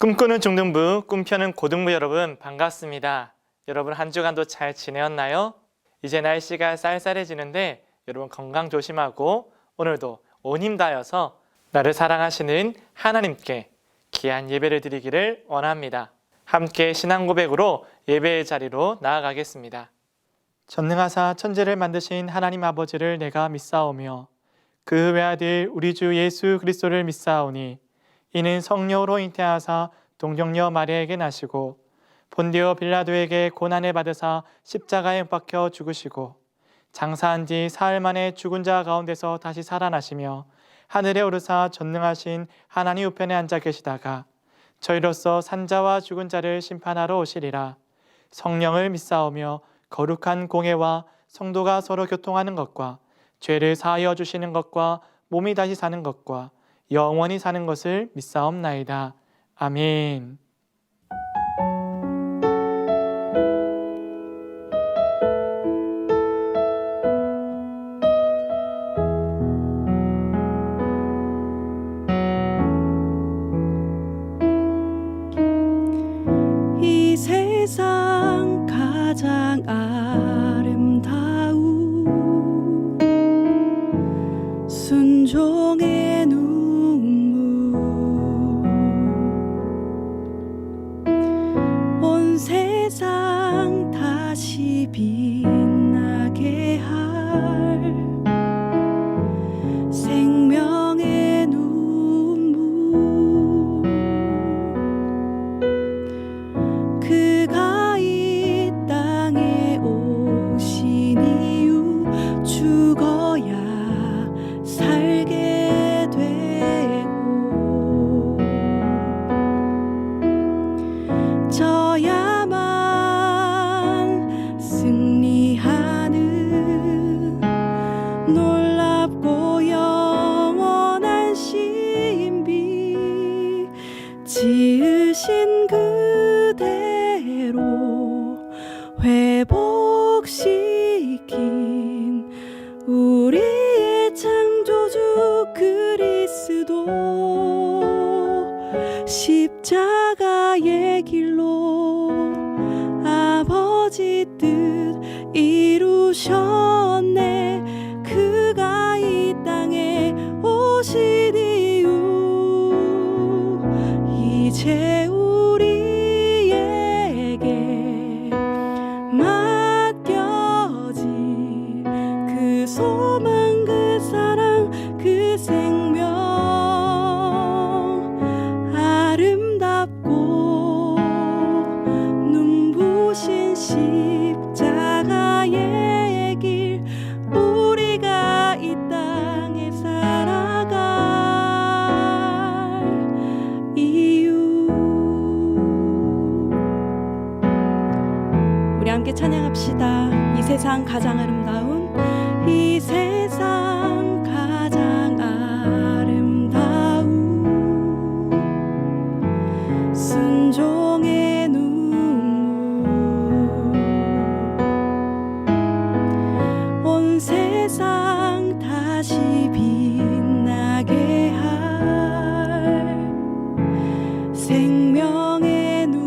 꿈꾸는 중등부, 꿈펴는 고등부 여러분 반갑습니다. 여러분 한 주간도 잘 지내었나요? 이제 날씨가 쌀쌀해지는데 여러분 건강 조심하고 오늘도 온 힘 다해서 나를 사랑하시는 하나님께 귀한 예배를 드리기를 원합니다. 함께 신앙 고백으로 예배의 자리로 나아가겠습니다. 전능하사 천지를 만드신 하나님 아버지를 내가 믿사오며 그 외아들 우리 주 예수 그리스도를 믿사오니 이는 성령으로 잉태하사 동정녀 마리아에게 나시고 본디오 빌라도에게 고난을 받으사 십자가에 못 박혀 죽으시고 장사한 지 사흘 만에 죽은 자 가운데서 다시 살아나시며 하늘에 오르사 전능하신 하나님 우편에 앉아 계시다가 저희로서 산자와 죽은 자를 심판하러 오시리라. 성령을 믿사오며 거룩한 공회와 성도가 서로 교통하는 것과 죄를 사하여 주시는 것과 몸이 다시 사는 것과 영원히 사는 것을 믿사옵나이다. 아멘. 이 세상 가장 아름다운 순종의 눈물, 온 세상 다시 빛나게 할 생명의 눈물, 그가 이 땅에 오신 이유 죽어야 살게 되고 져야만 승리하는 놀랍고 영원한 신비, 지으신 그대로 회복시킨 우리의 창조주 그리스도, 십자가의 길로 아버지 뜻 이루셨네. 그가 이 땅에 오신 이유 이제 우리에게 맡겨진 그 소망, 그 사랑, 그 생명, 아름답고 눈부신 십자가의 길, 우리가 이 땅에 살아갈 이유. 우리 함께 찬양합시다. 이 세상 가장 아름다운, 이 세상 가장 아름다운 순종의 눈물, 온 세상 다시 빛나게 할 생명의 눈물,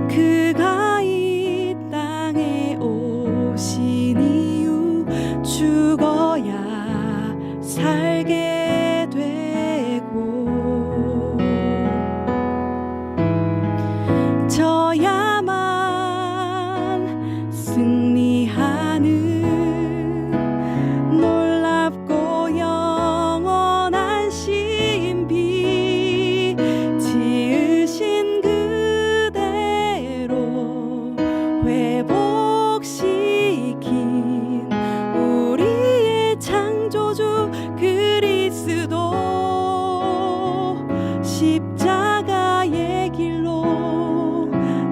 그가 이 땅에 오신 이유 죽어야 살게 되고 져야만 승리하는 놀랍고 영원한 신비, 지으신 그대로 회복시킨 우리의 창조주 그리스도, 십자가의 길로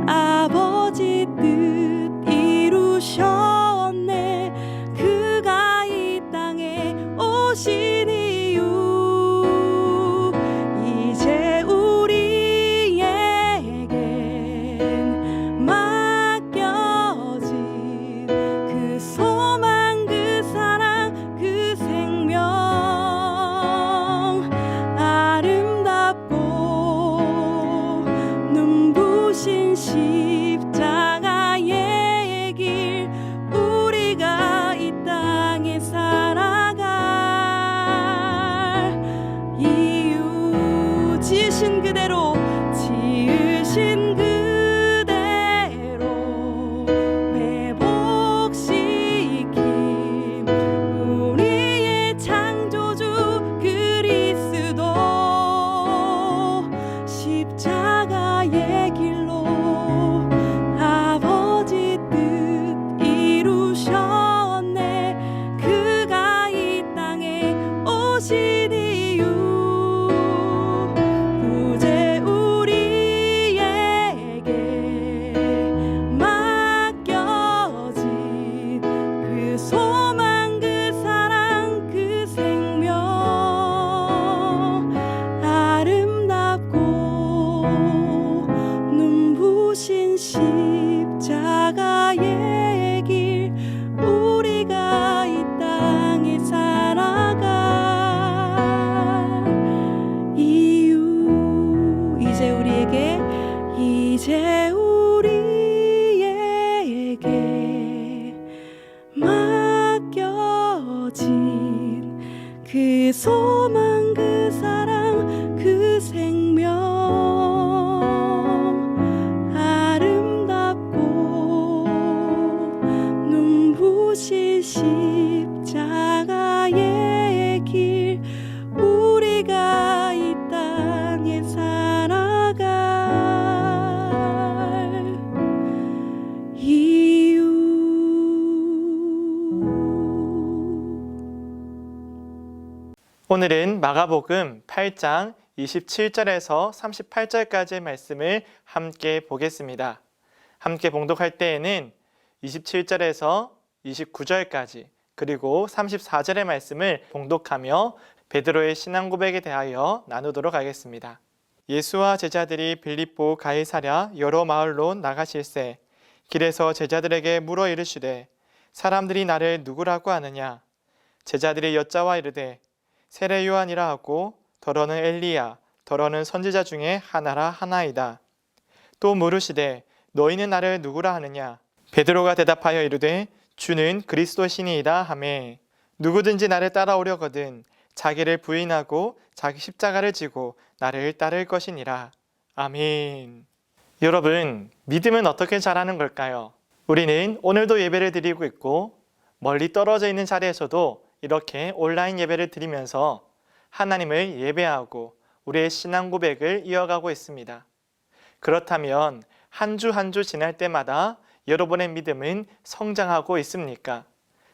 아버지 뜻 이루셨네. 그가 이 땅에 오신 이유 이제 우리에겐 맡겨진 십자가의 길 우리가 이 땅에 살아갈 이유. 오늘은 마가복음 8장 27절에서 38절까지의 말씀을 함께 보겠습니다. 함께 봉독할 때에는 27절에서 29절까지 그리고 34절의 말씀을 봉독하며 베드로의 신앙 고백에 대하여 나누도록 하겠습니다. 예수와 제자들이 빌립보 가이사랴 여러 마을로 나가실새 길에서 제자들에게 물어 이르시되 사람들이 나를 누구라고 하느냐? 제자들이 여짜와 이르되 세례 요한이라 하고 더러는 엘리야 더러는 선지자 중에 하나라 하나이다. 또 물으시되 너희는 나를 누구라 하느냐? 베드로가 대답하여 이르되 주는 그리스도시니이다 하매 누구든지 나를 따라오려거든 자기를 부인하고 자기 십자가를 지고 나를 따를 것이니라. 아멘. 여러분, 믿음은 어떻게 자라는 걸까요? 우리는 오늘도 예배를 드리고 있고 멀리 떨어져 있는 자리에서도 이렇게 온라인 예배를 드리면서 하나님을 예배하고 우리의 신앙 고백을 이어가고 있습니다. 그렇다면 한 주 한 주 지날 때마다 여러분의 믿음은 성장하고 있습니까?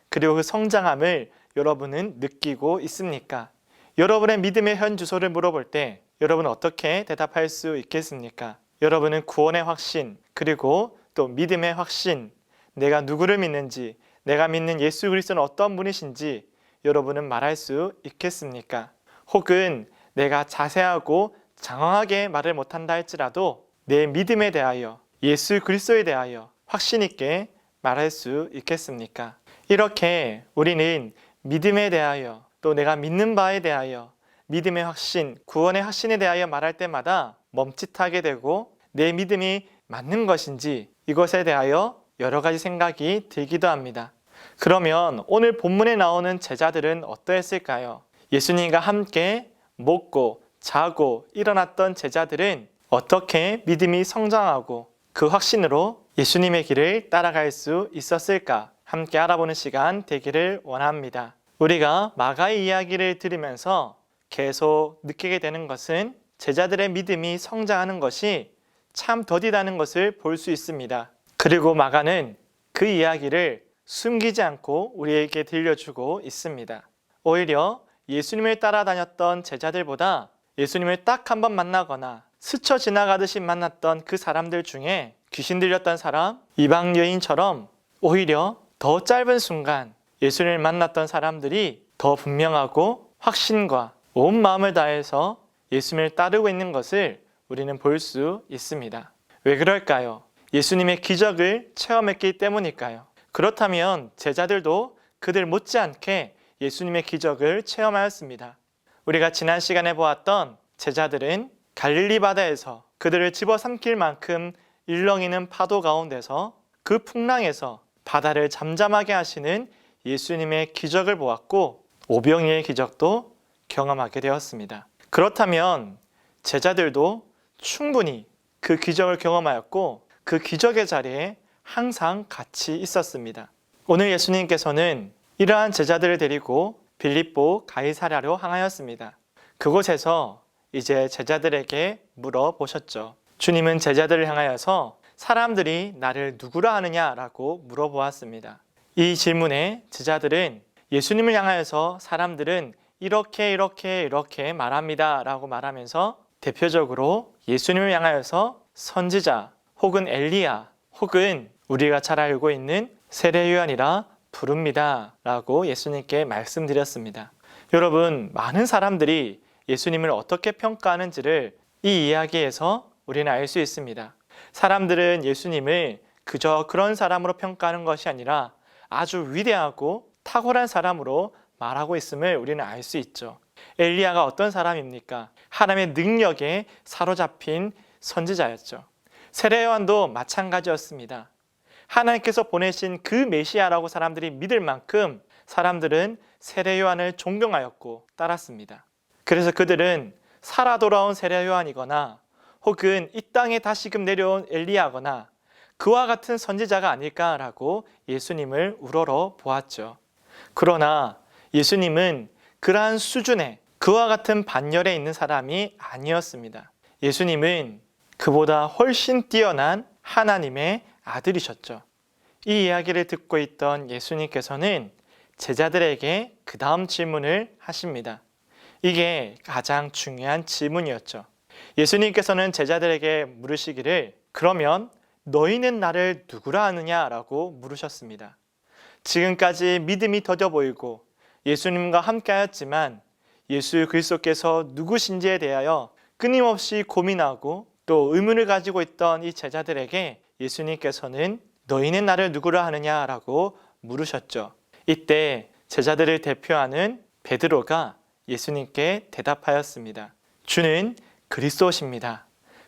그리고 그 성장함을 여러분은 느끼고 있습니까? 여러분의 믿음의 현 주소를 물어볼 때 여러분은 어떻게 대답할 수 있겠습니까? 여러분은 구원의 확신, 그리고 또 믿음의 확신, 내가 누구를 믿는지, 내가 믿는 예수 그리스도는 어떤 분이신지 여러분은 말할 수 있겠습니까? 혹은 내가 자세하고 장황하게 말을 못한다 할지라도 내 믿음에 대하여, 예수 그리스도에 대하여 확신 있게 말할 수 있겠습니까? 이렇게 우리는 믿음에 대하여 또 내가 믿는 바에 대하여 믿음의 확신, 구원의 확신에 대하여 말할 때마다 멈칫하게 되고 내 믿음이 맞는 것인지 이것에 대하여 여러 가지 생각이 들기도 합니다. 그러면 오늘 본문에 나오는 제자들은 어떠했을까요? 예수님과 함께 먹고 자고 일어났던 제자들은 어떻게 믿음이 성장하고 그 확신으로 예수님의 길을 따라갈 수 있었을까? 함께 알아보는 시간 되기를 원합니다. 우리가 마가의 이야기를 들으면서 계속 느끼게 되는 것은 제자들의 믿음이 성장하는 것이 참 더디다는 것을 볼 수 있습니다. 그리고 마가는 그 이야기를 숨기지 않고 우리에게 들려주고 있습니다. 오히려 예수님을 따라다녔던 제자들보다 예수님을 딱 한 번 만나거나 스쳐 지나가듯이 만났던 그 사람들 중에 귀신 들렸던 사람, 이방 여인처럼 오히려 더 짧은 순간 예수님을 만났던 사람들이 더 분명하고 확신과 온 마음을 다해서 예수님을 따르고 있는 것을 우리는 볼 수 있습니다. 왜 그럴까요? 예수님의 기적을 체험했기 때문일까요? 그렇다면 제자들도 그들 못지않게 예수님의 기적을 체험하였습니다. 우리가 지난 시간에 보았던 제자들은 갈릴리 바다에서 그들을 집어삼킬 만큼 일렁이는 파도 가운데서 그 풍랑에서 바다를 잠잠하게 하시는 예수님의 기적을 보았고 오병이의 기적도 경험하게 되었습니다. 그렇다면 제자들도 충분히 그 기적을 경험하였고 그 기적의 자리에 항상 같이 있었습니다. 오늘 예수님께서는 이러한 제자들을 데리고 빌립보 가이사랴로 향하였습니다. 그곳에서 이제 제자들에게 물어보셨죠. 주님은 제자들을 향하여서 사람들이 나를 누구라 하느냐라고 물어보았습니다. 이 질문에 제자들은 예수님을 향하여서 사람들은 이렇게 말합니다 라고 말하면서 대표적으로 예수님을 향하여서 선지자 혹은 엘리야 혹은 우리가 잘 알고 있는 세례 요한이라 부릅니다 라고 예수님께 말씀드렸습니다. 여러분, 많은 사람들이 예수님을 어떻게 평가하는지를 이 이야기에서 우리는 알 수 있습니다. 사람들은 예수님을 그저 그런 사람으로 평가하는 것이 아니라 아주 위대하고 탁월한 사람으로 말하고 있음을 우리는 알 수 있죠. 엘리야가 어떤 사람입니까? 하나님의 능력에 사로잡힌 선지자였죠. 세례 요한도 마찬가지였습니다. 하나님께서 보내신 그 메시아라고 사람들이 믿을 만큼 사람들은 세례 요한을 존경하였고 따랐습니다. 그래서 그들은 살아 돌아온 세례 요한이거나 혹은 이 땅에 다시금 내려온 엘리야거나 그와 같은 선지자가 아닐까라고 예수님을 우러러 보았죠. 그러나 예수님은 그러한 수준의 그와 같은 반열에 있는 사람이 아니었습니다. 예수님은 그보다 훨씬 뛰어난 하나님의 아들이셨죠. 이 이야기를 듣고 있던 예수님께서는 제자들에게 그 다음 질문을 하십니다. 이게 가장 중요한 질문이었죠. 예수님께서는 제자들에게 물으시기를 그러면 너희는 나를 누구라 하느냐라고 물으셨습니다. 지금까지 믿음이 더뎌 보이고 예수님과 함께하였지만 예수 그리스도께서 누구신지에 대하여 끊임없이 고민하고 또 의문을 가지고 있던 이 제자들에게 예수님께서는 너희는 나를 누구라 하느냐라고 물으셨죠. 이때 제자들을 대표하는 베드로가 예수님께 대답하였습니다. 주는 그리스도십니다.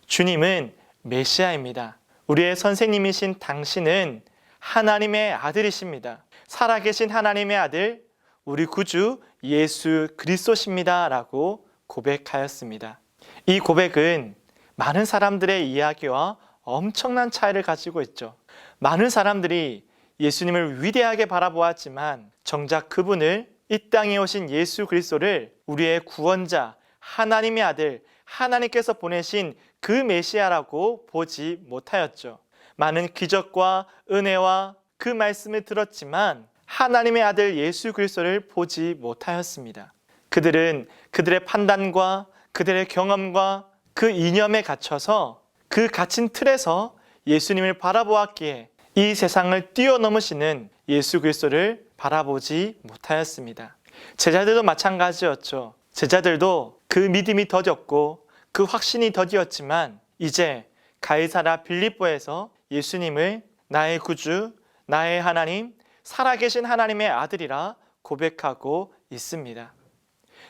주님은 메시아입니다. 우리의 선생님이신 당신은 하나님의 아들이십니다. 살아계신 하나님의 아들, 우리 구주 예수 그리스도십니다. 라고 고백하였습니다. 이 고백은 많은 사람들의 이야기와 엄청난 차이를 가지고 있죠. 많은 사람들이 예수님을 위대하게 바라보았지만 정작 그분을 이 땅에 오신 예수 그리스도를 우리의 구원자, 하나님의 아들, 하나님께서 보내신 그 메시아라고 보지 못하였죠. 많은 기적과 은혜와 그 말씀을 들었지만 하나님의 아들 예수 그리스도를 보지 못하였습니다. 그들은 그들의 판단과 그들의 경험과 그 이념에 갇혀서 그 갇힌 틀에서 예수님을 바라보았기에 이 세상을 뛰어넘으시는 예수 그리스도를 바라보지 못하였습니다. 제자들도 마찬가지였죠. 제자들도 그 믿음이 더뎠고 그 확신이 더디었지만 이제 가이사랴 빌립보에서 예수님을 나의 구주, 나의 하나님, 살아계신 하나님의 아들이라 고백하고 있습니다.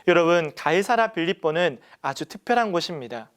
여러분, 가이사랴 빌립보는 아주 특별한 곳입니다.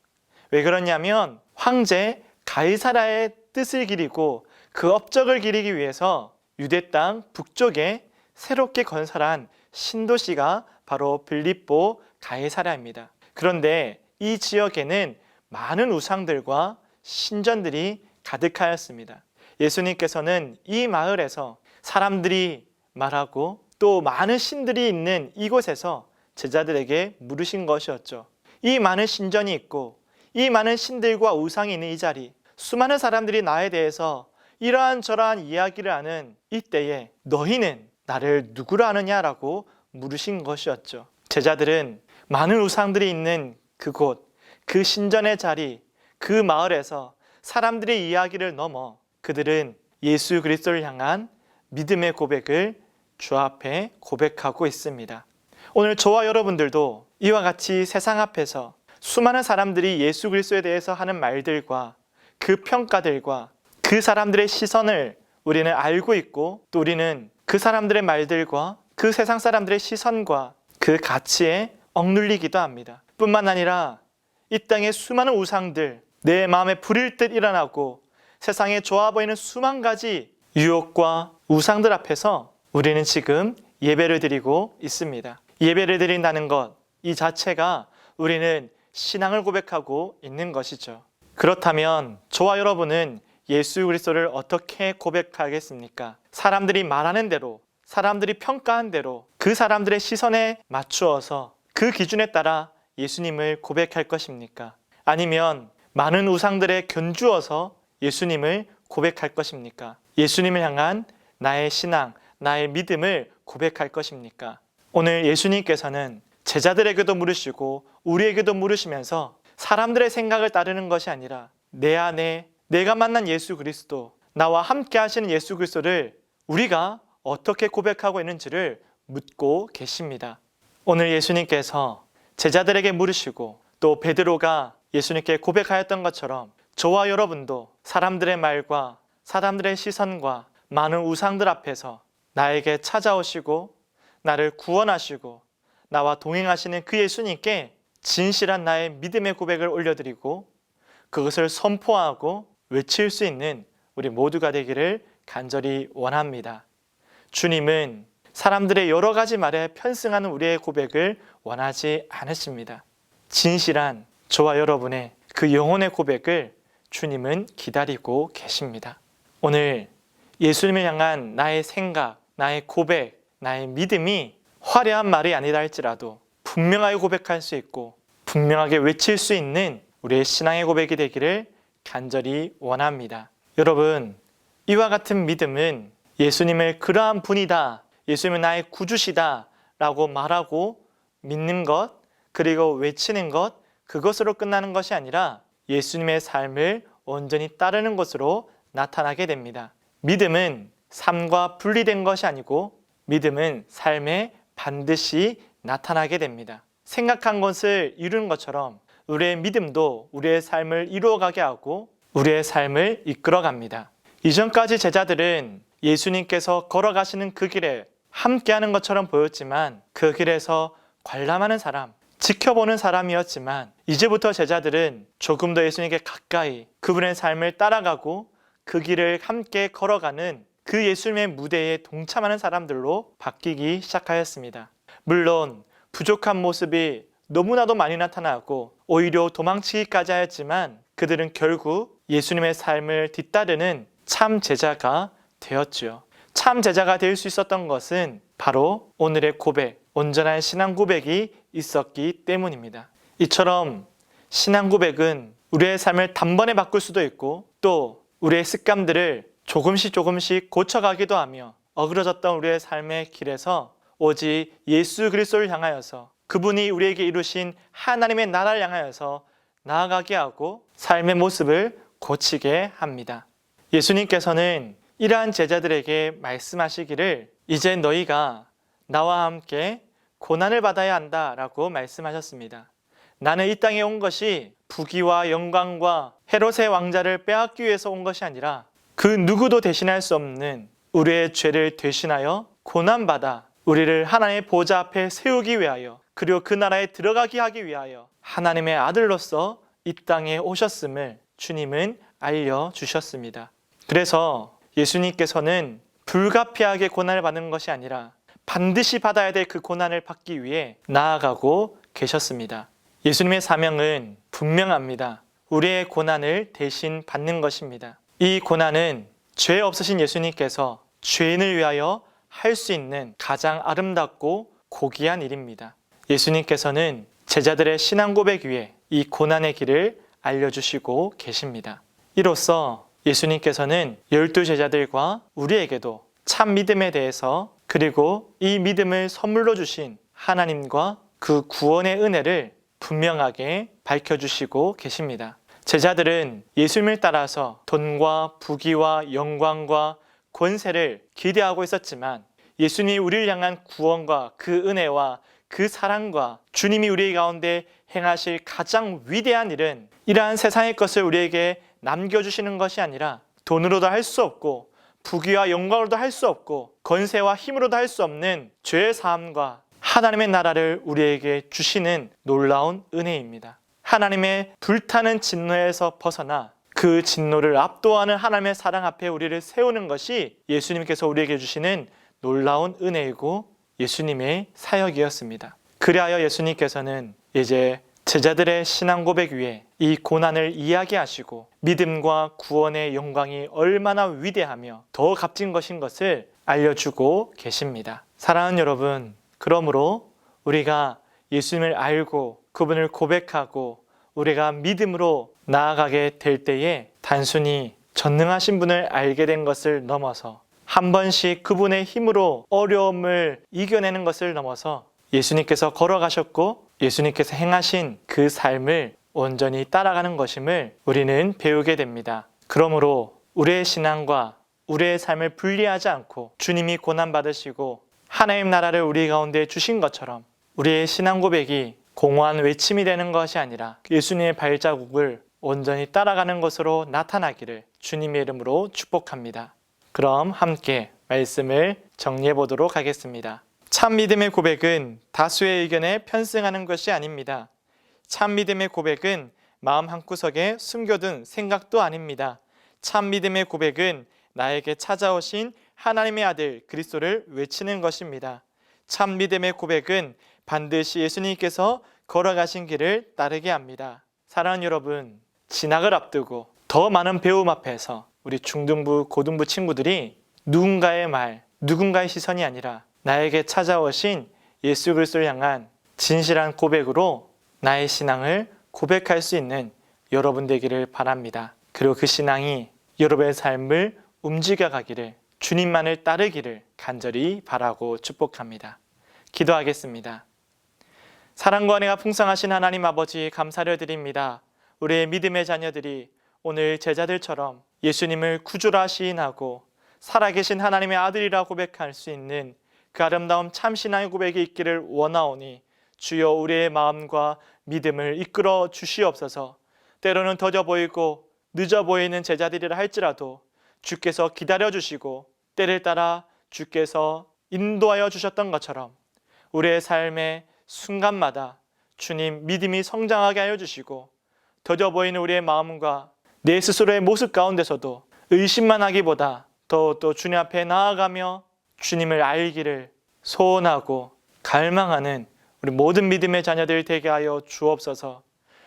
왜 그러냐면 황제 가이사랴의 뜻을 기리고 그 업적을 기리기 위해서 유대 땅 북쪽에 새롭게 건설한 신도시가 바로 빌립보 가이사랴입니다. 그런데 이 지역에는 많은 우상들과 신전들이 가득하였습니다. 예수님께서는 이 마을에서 사람들이 말하고 또 많은 신들이 있는 이곳에서 제자들에게 물으신 것이었죠. 이 많은 신전이 있고 이 많은 신들과 우상이 있는 이 자리, 수많은 사람들이 나에 대해서 이러한 저러한 이야기를 하는 이때에 너희는 나를 누구라 하느냐라고 물으신 것이었죠. 제자들은 많은 우상들이 있는 그곳, 그 신전의 자리, 그 마을에서 사람들의 이야기를 넘어 그들은 예수 그리스도를 향한 믿음의 고백을 주 앞에 고백하고 있습니다. 오늘 저와 여러분들도 이와 같이 세상 앞에서 수많은 사람들이 예수 그리스도에 대해서 하는 말들과 그 평가들과 그 사람들의 시선을 우리는 알고 있고 또 우리는 그 사람들의 말들과 그 세상 사람들의 시선과 그 가치에 억눌리기도 합니다. 뿐만 아니라 이 땅의 수많은 우상들, 내 마음에 불일 듯 일어나고 세상에 좋아 보이는 수만 가지 유혹과 우상들 앞에서 우리는 지금 예배를 드리고 있습니다. 예배를 드린다는 것, 이 자체가 우리는 신앙을 고백하고 있는 것이죠. 그렇다면 저와 여러분은 예수 그리스도를 어떻게 고백하겠습니까? 사람들이 말하는 대로, 사람들이 평가한 대로 그 사람들의 시선에 맞추어서 그 기준에 따라 예수님을 고백할 것입니까? 아니면 많은 우상들에 견주어서 예수님을 고백할 것입니까? 예수님을 향한 나의 신앙, 나의 믿음을 고백할 것입니까? 오늘 예수님께서는 제자들에게도 물으시고 우리에게도 물으시면서 사람들의 생각을 따르는 것이 아니라 내 안에 내가 만난 예수 그리스도, 나와 함께 하시는 예수 그리스도를 우리가 어떻게 고백하고 있는지를 묻고 계십니다. 오늘 예수님께서 제자들에게 물으시고 또 베드로가 예수님께 고백하였던 것처럼 저와 여러분도 사람들의 말과 사람들의 시선과 많은 우상들 앞에서 나에게 찾아오시고 나를 구원하시고 나와 동행하시는 그 예수님께 진실한 나의 믿음의 고백을 올려드리고 그것을 선포하고 외칠 수 있는 우리 모두가 되기를 간절히 원합니다. 주님은 사람들의 여러 가지 말에 편승하는 우리의 고백을 원하지 않으십니다. 진실한 저와 여러분의 그 영혼의 고백을 주님은 기다리고 계십니다. 오늘 예수님을 향한 나의 생각, 나의 고백, 나의 믿음이 화려한 말이 아니다 할지라도 분명하게 고백할 수 있고 분명하게 외칠 수 있는 우리의 신앙의 고백이 되기를 간절히 원합니다. 여러분, 이와 같은 믿음은 예수님을 그러한 분이다, 예수님은 나의 구주시다 라고 말하고 믿는 것, 그리고 외치는 것, 그것으로 끝나는 것이 아니라 예수님의 삶을 온전히 따르는 것으로 나타나게 됩니다. 믿음은 삶과 분리된 것이 아니고 믿음은 삶에 반드시 나타나게 됩니다. 생각한 것을 이루는 것처럼 우리의 믿음도 우리의 삶을 이루어가게 하고 우리의 삶을 이끌어갑니다. 이전까지 제자들은 예수님께서 걸어가시는 그 길에 함께하는 것처럼 보였지만 그 길에서 관람하는 사람, 지켜보는 사람이었지만 이제부터 제자들은 조금 더 예수님께 가까이 그분의 삶을 따라가고 그 길을 함께 걸어가는 그 예수님의 무대에 동참하는 사람들로 바뀌기 시작하였습니다. 물론 부족한 모습이 너무나도 많이 나타나고 오히려 도망치기까지 하였지만 그들은 결국 예수님의 삶을 뒤따르는 참 제자가 되었죠. 참 제자가 될 수 있었던 것은 바로 오늘의 고백, 온전한 신앙 고백이 있었기 때문입니다. 이처럼 신앙 고백은 우리의 삶을 단번에 바꿀 수도 있고 또 우리의 습관들을 조금씩 고쳐가기도 하며 어그러졌던 우리의 삶의 길에서 오직 예수 그리스도를 향하여서 그분이 우리에게 이루신 하나님의 나라를 향하여서 나아가게 하고 삶의 모습을 고치게 합니다. 예수님께서는 이러한 제자들에게 말씀하시기를 이제 너희가 나와 함께 고난을 받아야 한다라고 말씀하셨습니다. 나는 이 땅에 온 것이 부귀와 영광과 헤롯의 왕자를 빼앗기 위해서 온 것이 아니라 그 누구도 대신할 수 없는 우리의 죄를 대신하여 고난받아 우리를 하나님의 보좌 앞에 세우기 위하여 그리고 그 나라에 들어가게 하기 위하여 하나님의 아들로서 이 땅에 오셨음을 주님은 알려주셨습니다. 그래서 예수님께서는 불가피하게 고난을 받는 것이 아니라 반드시 받아야 될 그 고난을 받기 위해 나아가고 계셨습니다. 예수님의 사명은 분명합니다. 우리의 고난을 대신 받는 것입니다. 이 고난은 죄 없으신 예수님께서 죄인을 위하여 할 수 있는 가장 아름답고 고귀한 일입니다. 예수님께서는 제자들의 신앙 고백 위에 이 고난의 길을 알려주시고 계십니다. 이로써 예수님께서는 12제자들과 우리에게도 참 믿음에 대해서 그리고 이 믿음을 선물로 주신 하나님과 그 구원의 은혜를 분명하게 밝혀주시고 계십니다. 제자들은 예수님을 따라서 돈과 부귀와 영광과 권세를 기대하고 있었지만 예수님이 우리를 향한 구원과 그 은혜와 그 사랑과 주님이 우리 가운데 행하실 가장 위대한 일은 이러한 세상의 것을 우리에게 남겨주시는 것이 아니라 돈으로도 할 수 없고 부귀와 영광으로도 할 수 없고 권세와 힘으로도 할 수 없는 죄의 사함과 하나님의 나라를 우리에게 주시는 놀라운 은혜입니다. 하나님의 불타는 진노에서 벗어나 그 진노를 압도하는 하나님의 사랑 앞에 우리를 세우는 것이 예수님께서 우리에게 주시는 놀라운 은혜이고 예수님의 사역이었습니다. 그리하여 예수님께서는 이제 제자들의 신앙 고백 위에 이 고난을 이야기하시고 믿음과 구원의 영광이 얼마나 위대하며 더 값진 것인 것을 알려주고 계십니다. 사랑하는 여러분, 그러므로 우리가 예수님을 알고 그분을 고백하고 우리가 믿음으로 나아가게 될 때에 단순히 전능하신 분을 알게 된 것을 넘어서 한 번씩 그분의 힘으로 어려움을 이겨내는 것을 넘어서 예수님께서 걸어가셨고 예수님께서 행하신 그 삶을 온전히 따라가는 것임을 우리는 배우게 됩니다. 그러므로 우리의 신앙과 우리의 삶을 분리하지 않고 주님이 고난받으시고 하나님 나라를 우리 가운데 주신 것처럼 우리의 신앙 고백이 공허한 외침이 되는 것이 아니라 예수님의 발자국을 온전히 따라가는 것으로 나타나기를 주님의 이름으로 축복합니다. 그럼 함께 말씀을 정리해 보도록 하겠습니다. 참 믿음의 고백은 다수의 의견에 편승하는 것이 아닙니다. 참 믿음의 고백은 마음 한구석에 숨겨둔 생각도 아닙니다. 참 믿음의 고백은 나에게 찾아오신 하나님의 아들 그리스도를 외치는 것입니다. 참 믿음의 고백은 반드시 예수님께서 걸어가신 길을 따르게 합니다. 사랑하는 여러분, 진학을 앞두고 더 많은 배움 앞에서 우리 중등부, 고등부 친구들이 누군가의 말, 누군가의 시선이 아니라 나에게 찾아오신 예수 그리스도를 향한 진실한 고백으로 나의 신앙을 고백할 수 있는 여러분 되기를 바랍니다. 그리고 그 신앙이 여러분의 삶을 움직여 가기를, 주님만을 따르기를 간절히 바라고 축복합니다. 기도하겠습니다. 사랑과 은혜가 풍성하신 하나님 아버지, 감사를 드립니다. 우리의 믿음의 자녀들이 오늘 제자들처럼 예수님을 구주라 시인하고 살아계신 하나님의 아들이라 고백할 수 있는 그 아름다운 참신앙의 고백이 있기를 원하오니 주여 우리의 마음과 믿음을 이끌어 주시옵소서. 때로는 더뎌 보이고 늦어 보이는 제자들이라 할지라도 주께서 기다려 주시고 때를 따라 주께서 인도하여 주셨던 것처럼 우리의 삶의 순간마다 주님 믿음이 성장하게 하여 주시고 더뎌 보이는 우리의 마음과 내 스스로의 모습 가운데서도 의심만 하기보다 더 주님 앞에 나아가며 주님을 알기를 소원하고 갈망하는 우리 모든 믿음의 자녀들 되게 하여 주옵소서.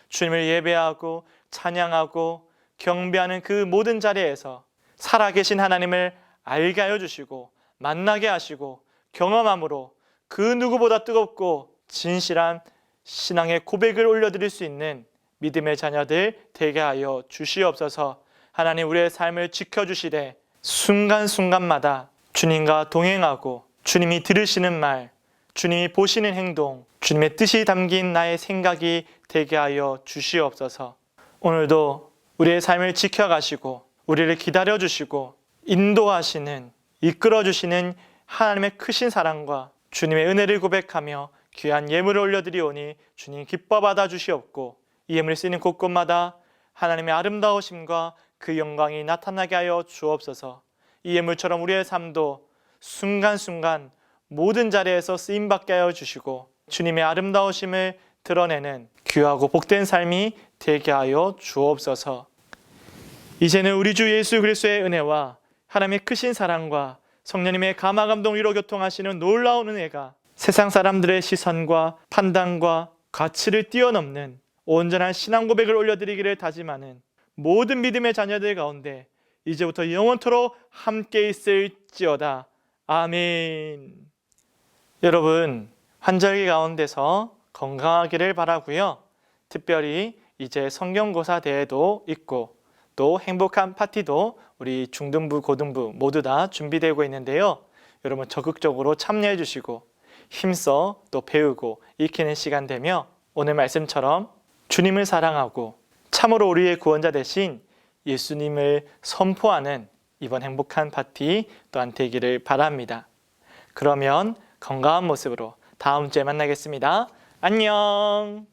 주님을 예배하고 찬양하고 경배하는 그 모든 자리에서 살아계신 하나님을 알게 하여 주시고 만나게 하시고 경험함으로 그 누구보다 뜨겁고 진실한 신앙의 고백을 올려드릴 수 있는 믿음의 자녀들 되게 하여 주시옵소서. 하나님, 우리의 삶을 지켜주시되 순간순간마다 주님과 동행하고 주님이 들으시는 말, 주님이 보시는 행동, 주님의 뜻이 담긴 나의 생각이 되게 하여 주시옵소서. 오늘도 우리의 삶을 지켜가시고 우리를 기다려주시고 인도하시는, 이끌어주시는 하나님의 크신 사랑과 주님의 은혜를 고백하며 귀한 예물을 올려드리오니 주님 기뻐 받아주시옵고 이 예물을 쓰는 곳곳마다 하나님의 아름다우심과 그 영광이 나타나게 하여 주옵소서. 이 예물처럼 우리의 삶도 순간순간 모든 자리에서 쓰임받게 하여 주시고 주님의 아름다우심을 드러내는 귀하고 복된 삶이 되게 하여 주옵소서. 이제는 우리 주 예수 그리스도의 은혜와 하나님의 크신 사랑과 성령님의 감화 감동 위로 교통하시는 놀라운 은혜가 세상 사람들의 시선과 판단과 가치를 뛰어넘는 온전한 신앙 고백을 올려드리기를 다짐하는 모든 믿음의 자녀들 가운데 이제부터 영원토록 함께 있을지어다. 아멘. 여러분, 환절기 가운데서 건강하기를 바라고요. 특별히 이제 성경고사 대회도 있고 또 행복한 파티도 우리 중등부, 고등부 모두 다 준비되고 있는데요. 여러분 적극적으로 참여해 주시고 힘써 또 배우고 익히는 시간 되며 오늘 말씀처럼 주님을 사랑하고 참으로 우리의 구원자 되신 예수님을 선포하는 이번 행복한 파티 또한 되기를 바랍니다. 그러면 건강한 모습으로 다음 주에 만나겠습니다. 안녕.